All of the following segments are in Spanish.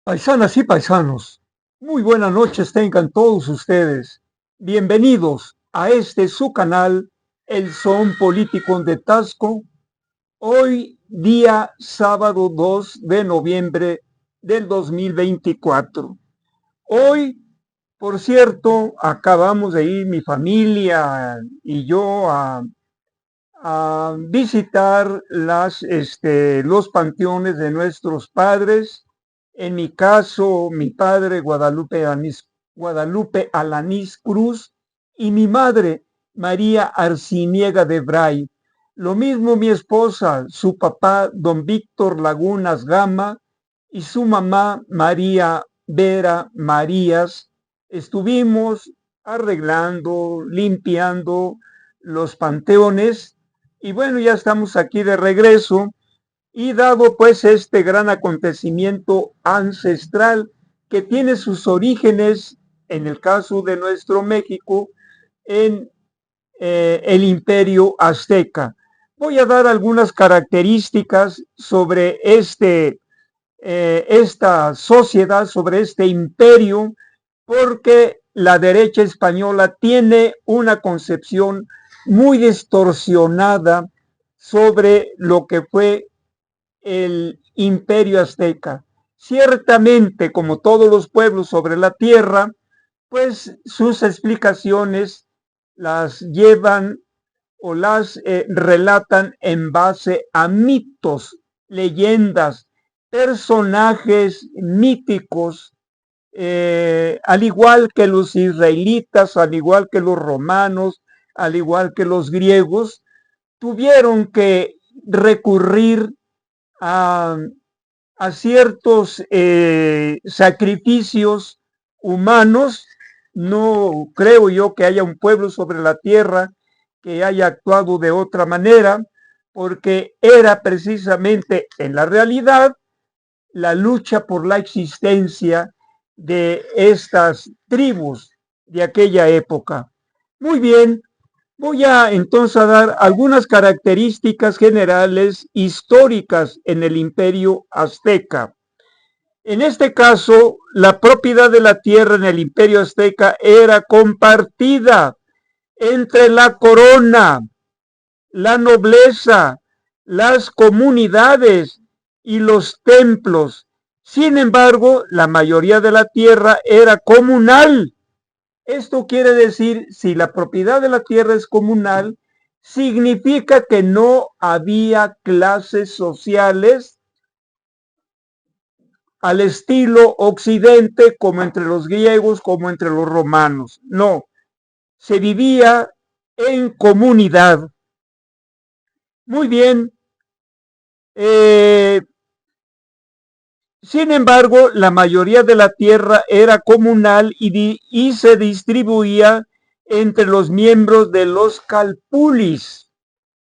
Paisanas y paisanos, muy buenas noches tengan todos ustedes. Bienvenidos a este su canal, El Son Político de Tasco. Hoy día sábado 2 de noviembre del 2024. Hoy, por cierto, acabamos de ir mi familia y yo a visitar los panteones de nuestros padres. En mi caso, mi padre Guadalupe Alanís Cruz y mi madre María Arciniega de Bray. Lo mismo mi esposa, su papá don Víctor Lagunas Gama y su mamá María Vera Marías. Estuvimos arreglando, limpiando los panteones y bueno, ya estamos aquí de regreso y dado pues este gran acontecimiento ancestral que tiene sus orígenes, en el caso de nuestro México, en el Imperio Azteca. Voy a dar algunas características sobre esta sociedad, sobre este imperio, porque la derecha española tiene una concepción muy distorsionada sobre lo que fue el imperio azteca. Ciertamente, como todos los pueblos sobre la tierra, pues sus explicaciones las llevan o las relatan en base a mitos, leyendas, personajes míticos, al igual que los israelitas, al igual que los romanos, al igual que los griegos, tuvieron que recurrir a, a ciertos sacrificios humanos. No creo yo que haya un pueblo sobre la tierra que haya actuado de otra manera, porque era precisamente en la realidad la lucha por la existencia de estas tribus de aquella época. Muy bien, voy a entonces a dar algunas características generales históricas en el imperio azteca. En este caso, la propiedad de la tierra en el imperio azteca era compartida entre la corona, la nobleza, las comunidades y los templos. Sin embargo, la mayoría de la tierra era comunal. Esto quiere decir, si la propiedad de la tierra es comunal, significa que no había clases sociales al estilo occidente, como entre los griegos, como entre los romanos. No, se vivía en comunidad. Muy bien. Sin embargo, la mayoría de la tierra era comunal y se distribuía entre los miembros de los calpulis,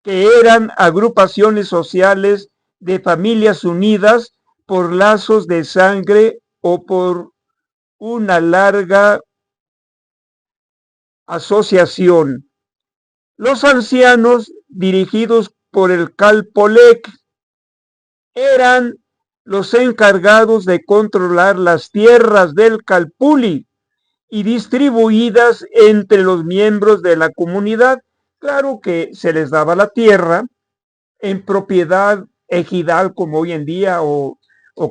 que eran agrupaciones sociales de familias unidas por lazos de sangre o por una larga asociación. Los ancianos, dirigidos por el Calpolec, eran los encargados de controlar las tierras del Calpuli y distribuidas entre los miembros de la comunidad. Claro que se les daba la tierra en propiedad ejidal como hoy en día o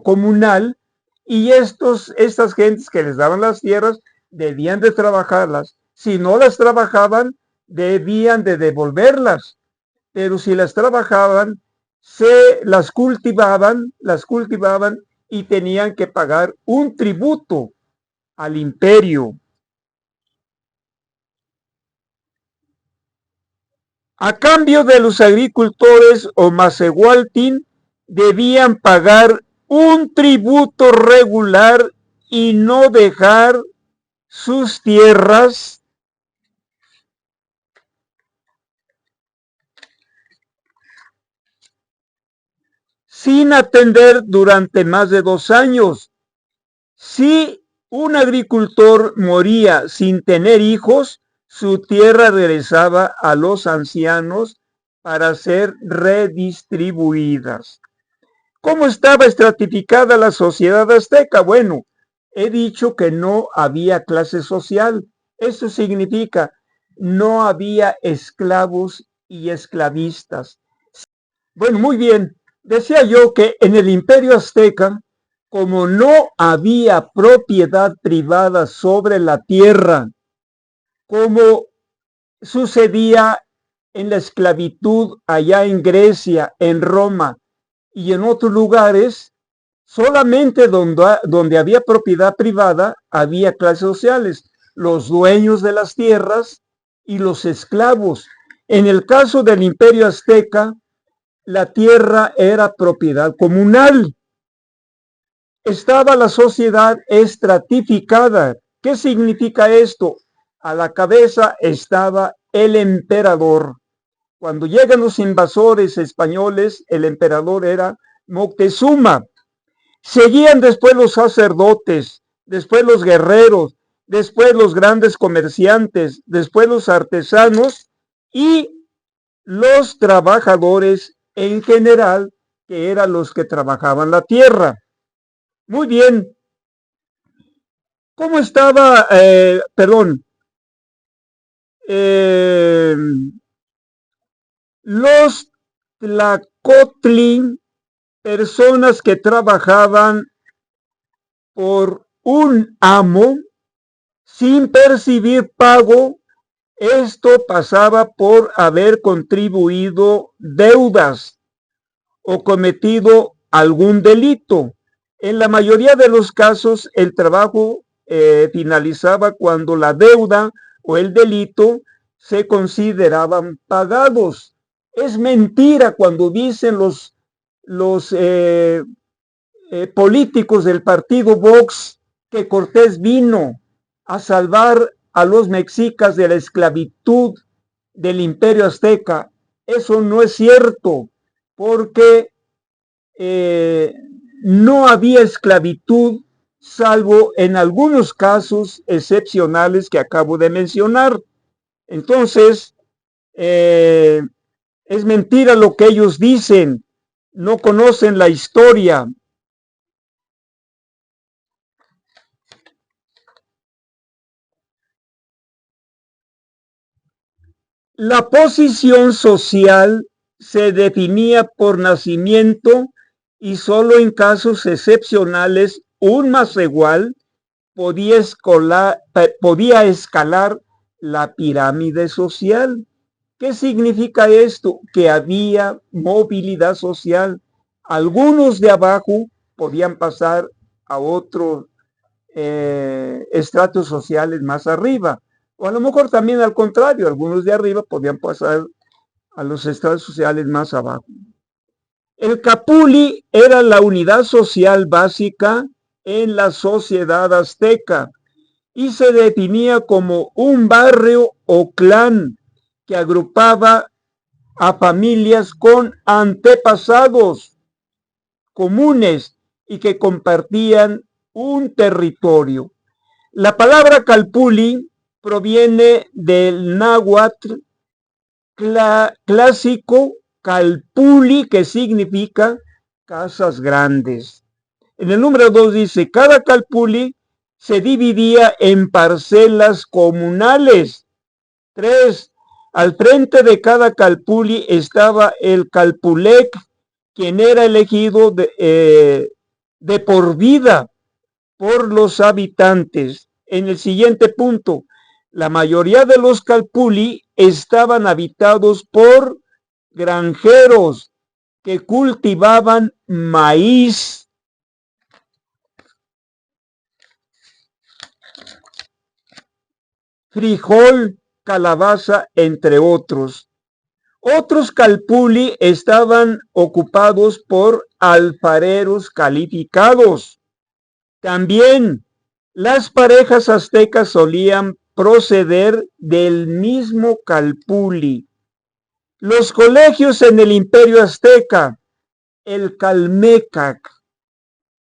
comunal, y estas gentes que les daban las tierras debían de trabajarlas. Si no las trabajaban, debían de devolverlas, pero si las trabajaban, las cultivaban y tenían que pagar un tributo al imperio. A cambio de los agricultores o Macehualtin debían pagar un tributo regular y no dejar sus tierras sin atender durante más de 2 años. Si un agricultor moría sin tener hijos, su tierra regresaba a los ancianos para ser redistribuidas. ¿Cómo estaba estratificada la sociedad azteca? Bueno, he dicho que no había clase social. Eso significa no había esclavos y esclavistas. Bueno, muy bien. Decía yo que en el Imperio Azteca, como no había propiedad privada sobre la tierra, como sucedía en la esclavitud allá en Grecia, en Roma y en otros lugares, solamente donde había propiedad privada había clases sociales, los dueños de las tierras y los esclavos. En el caso del Imperio Azteca, la tierra era propiedad comunal. Estaba la sociedad estratificada. ¿Qué significa esto? A la cabeza estaba el emperador. Cuando llegan los invasores españoles, el emperador era Moctezuma. Seguían después los sacerdotes, después los guerreros, después los grandes comerciantes, después los artesanos y los trabajadores en general, que eran los que trabajaban la tierra. Muy bien. ¿Cómo estaba? Los tlacotli, personas que trabajaban por un amo sin percibir pago. Esto pasaba por haber contribuido deudas o cometido algún delito. En la mayoría de los casos, el trabajo finalizaba cuando la deuda o el delito se consideraban pagados. Es mentira cuando dicen los políticos del partido Vox que Cortés vino a salvar a los mexicas de la esclavitud del Imperio Azteca. Eso no es cierto, porque no había esclavitud, salvo en algunos casos excepcionales que acabo de mencionar. Entonces, es mentira lo que ellos dicen, no conocen la historia. La posición social se definía por nacimiento y solo en casos excepcionales un más igual podía escalar la pirámide social. ¿Qué significa esto? Que había movilidad social. Algunos de abajo podían pasar a otros estratos sociales más arriba. O a lo mejor también al contrario, algunos de arriba podían pasar a los estratos sociales más abajo. El capuli era la unidad social básica en la sociedad azteca y se definía como un barrio o clan que agrupaba a familias con antepasados comunes y que compartían un territorio. La palabra calpuli proviene del náhuatl clásico calpuli, que significa casas grandes. En el número 2 dice, cada calpuli se dividía en parcelas comunales. 3. Al frente de cada calpuli estaba el calpulec, quien era elegido de por vida por los habitantes. En el siguiente punto, la mayoría de los calpuli estaban habitados por granjeros que cultivaban maíz, frijol, calabaza, entre otros. Otros calpuli estaban ocupados por alfareros calificados. También las parejas aztecas solían proceder del mismo calpuli. Los colegios en el Imperio Azteca, el Calmecac.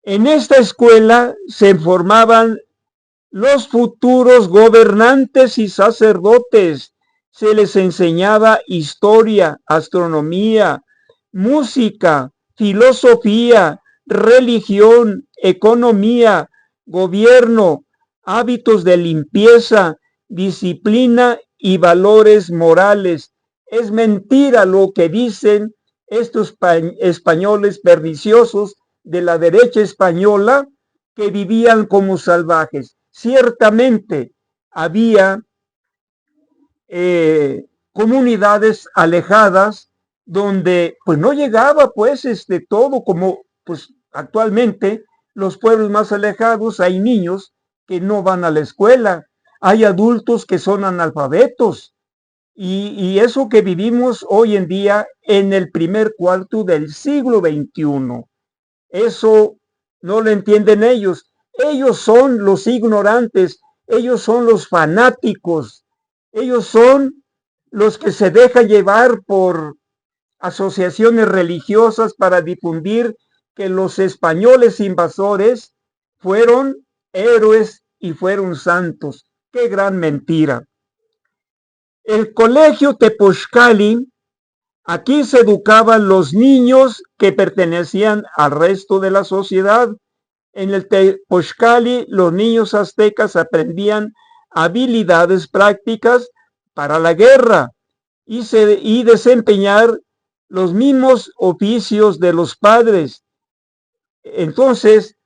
En esta escuela se formaban los futuros gobernantes y sacerdotes. Se les enseñaba historia, astronomía, música, filosofía, religión, economía, gobierno, hábitos de limpieza, disciplina y valores morales. Es mentira lo que dicen estos españoles perniciosos de la derecha española que vivían como salvajes. Ciertamente había comunidades alejadas donde pues no llegaba pues todo como pues actualmente los pueblos más alejados hay niños que no van a la escuela, hay adultos que son analfabetos y eso que vivimos hoy en día en el primer cuarto del siglo XXI. Eso no lo entienden ellos. Ellos son los ignorantes, ellos son los fanáticos, ellos son los que se dejan llevar por asociaciones religiosas para difundir que los españoles invasores fueron héroes y fueron santos. ¡Qué gran mentira! El colegio Tepozcali, aquí se educaban los niños que pertenecían al resto de la sociedad. En el Tepozcali, los niños aztecas aprendían habilidades prácticas para la guerra y desempeñar los mismos oficios de los padres. Entonces,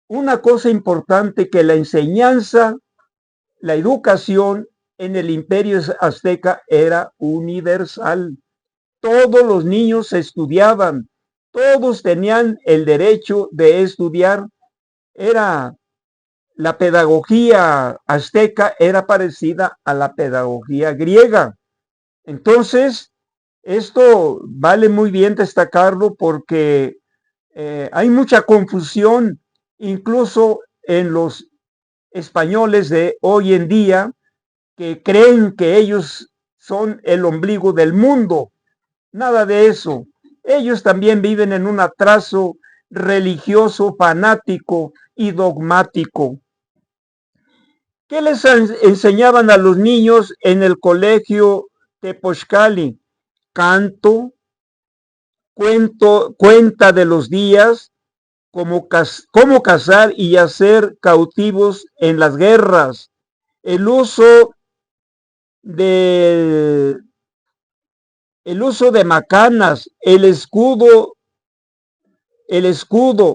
una cosa importante que la enseñanza, la educación en el imperio azteca era universal. Todos los niños estudiaban, todos tenían el derecho de estudiar. Era la pedagogía azteca era parecida a la pedagogía griega. Entonces, esto vale muy bien destacarlo porque hay mucha confusión incluso en los españoles de hoy en día que creen que ellos son el ombligo del mundo. Nada de eso. Ellos también viven en un atraso religioso, fanático y dogmático. ¿Qué les enseñaban a los niños en el colegio Tepozcali? Canto, cuenta de los días, cómo cazar y hacer cautivos en las guerras, el uso de macanas, el escudo,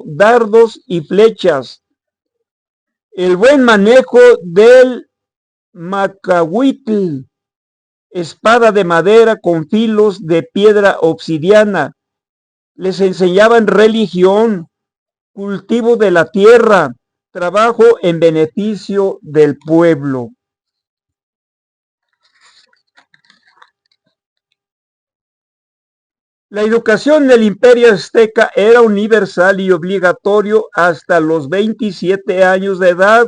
dardos y flechas, el buen manejo del macahuitl, espada de madera con filos de piedra obsidiana. Les enseñaban religión, cultivo de la tierra, trabajo en beneficio del pueblo. La educación del imperio azteca era universal y obligatorio hasta los 27 años de edad.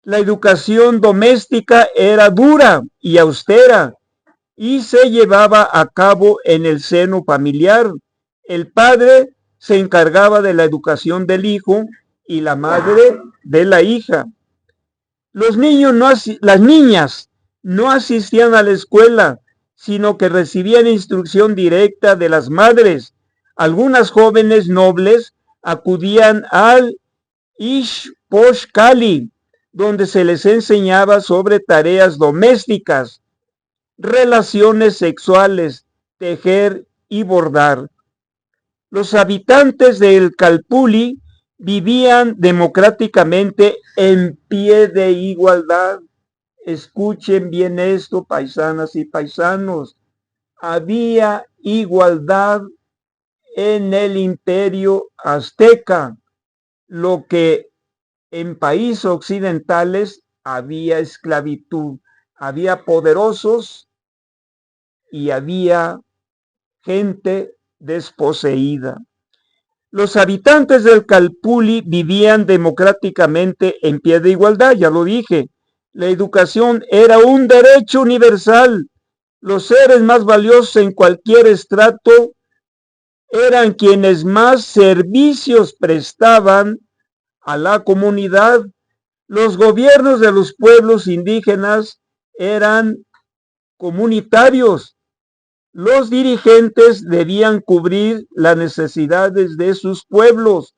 La educación doméstica era dura y austera y se llevaba a cabo en el seno familiar. El padre se encargaba de la educación del hijo y la madre de la hija. Las niñas no asistían a la escuela, sino que recibían instrucción directa de las madres. Algunas jóvenes nobles acudían al Ixpoxcali, donde se les enseñaba sobre tareas domésticas, relaciones sexuales, tejer y bordar. Los habitantes del Calpulli vivían democráticamente en pie de igualdad. Escuchen bien esto, paisanas y paisanos. Había igualdad en el imperio azteca, lo que en países occidentales había esclavitud, había poderosos y había gente desposeída. Los habitantes del Calpulli vivían democráticamente en pie de igualdad, ya lo dije. La educación era un derecho universal. Los seres más valiosos en cualquier estrato eran quienes más servicios prestaban a la comunidad. Los gobiernos de los pueblos indígenas eran comunitarios Los dirigentes debían cubrir las necesidades de sus pueblos.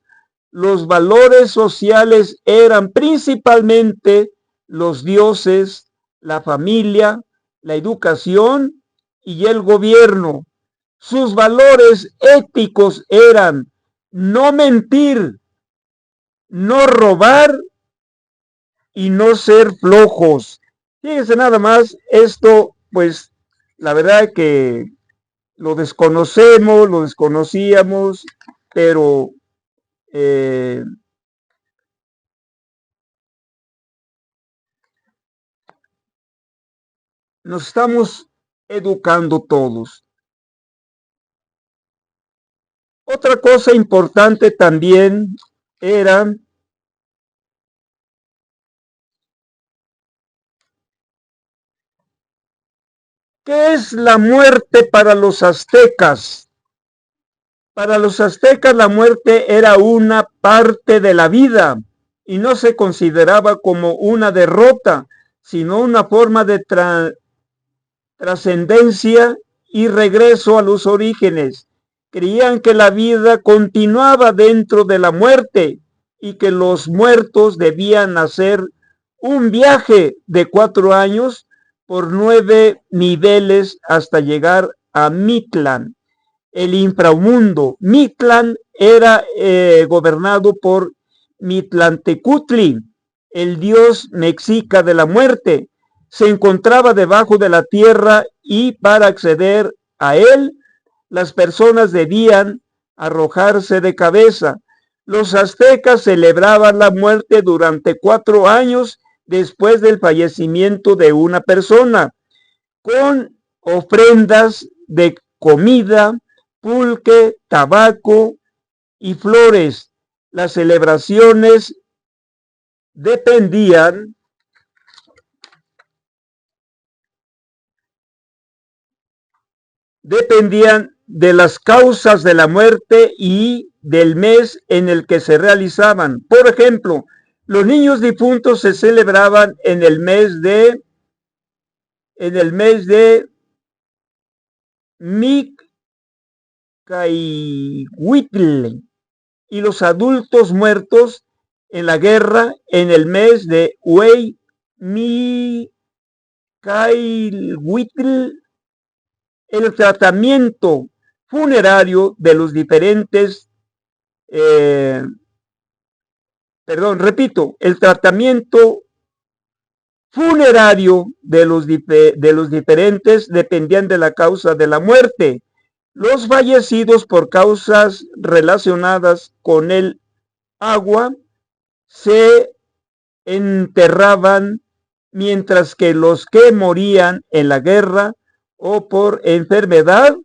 Los valores sociales eran principalmente los dioses, la familia, la educación y el gobierno. Sus valores éticos eran no mentir, no robar y no ser flojos. Fíjense nada más, esto pues la verdad que lo desconocemos, lo desconocíamos, pero eh, nos estamos educando todos. Otra cosa importante también era ¿qué es la muerte para los aztecas? Para los aztecas la muerte era una parte de la vida y no se consideraba como una derrota, sino una forma de trascendencia y regreso a los orígenes. Creían que la vida continuaba dentro de la muerte y que los muertos debían hacer un viaje de 4 años por 9 niveles hasta llegar a Mictlán, el inframundo. Mictlán era gobernado por Mitlantecutli, el dios mexica de la muerte. Se encontraba debajo de la tierra y para acceder a él, las personas debían arrojarse de cabeza. Los aztecas celebraban la muerte durante 4 años después del fallecimiento de una persona, con ofrendas de comida, pulque, tabaco y flores. Las celebraciones dependían de las causas de la muerte y del mes en el que se realizaban. Por ejemplo, los niños difuntos se celebraban en el mes de Micaihuitl y los adultos muertos en la guerra en el mes de Huey Micaihuitl. El tratamiento funerario de los diferentes, eh, repito, el tratamiento funerario de los diferentes dependían de la causa de la muerte. Los fallecidos por causas relacionadas con el agua se enterraban, mientras que los que morían en la guerra o por enfermedad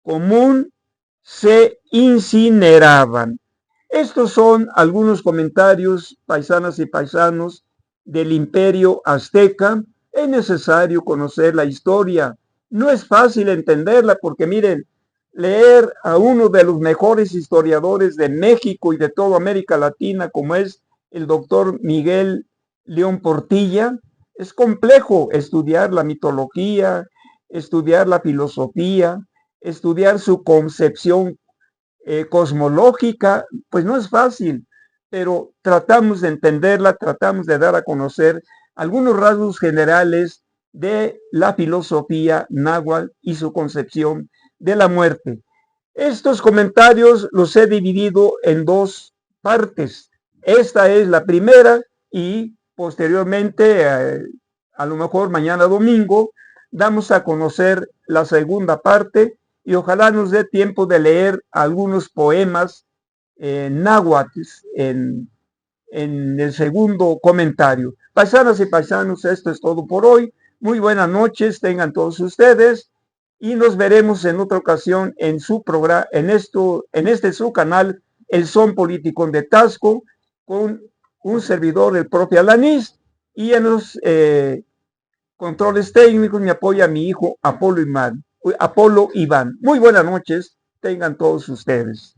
común se incineraban. Estos son algunos comentarios, paisanas y paisanos, del imperio azteca. Es necesario conocer la historia. No es fácil entenderla porque miren, leer a uno de los mejores historiadores de México y de toda América Latina, como es el doctor Miguel León Portilla, es complejo estudiar la mitología, estudiar la filosofía, estudiar su concepción cosmológica, pues no es fácil, pero tratamos de entenderla, tratamos de dar a conocer algunos rasgos generales de la filosofía náhuatl y su concepción de la muerte. Estos comentarios los he dividido en 2 partes. Esta es la primera y posteriormente, a lo mejor mañana domingo, damos a conocer la segunda parte y ojalá nos dé tiempo de leer algunos poemas náhuatl en el segundo comentario. Paisanas y paisanos, esto es todo por hoy. Muy buenas noches tengan todos ustedes y nos veremos en otra ocasión en su programa, en este su canal, El Son Político de Tasco, con un servidor, el propio Alanis, y en los controles técnicos me apoya mi hijo Apolo Iván. Muy buenas noches tengan todos ustedes.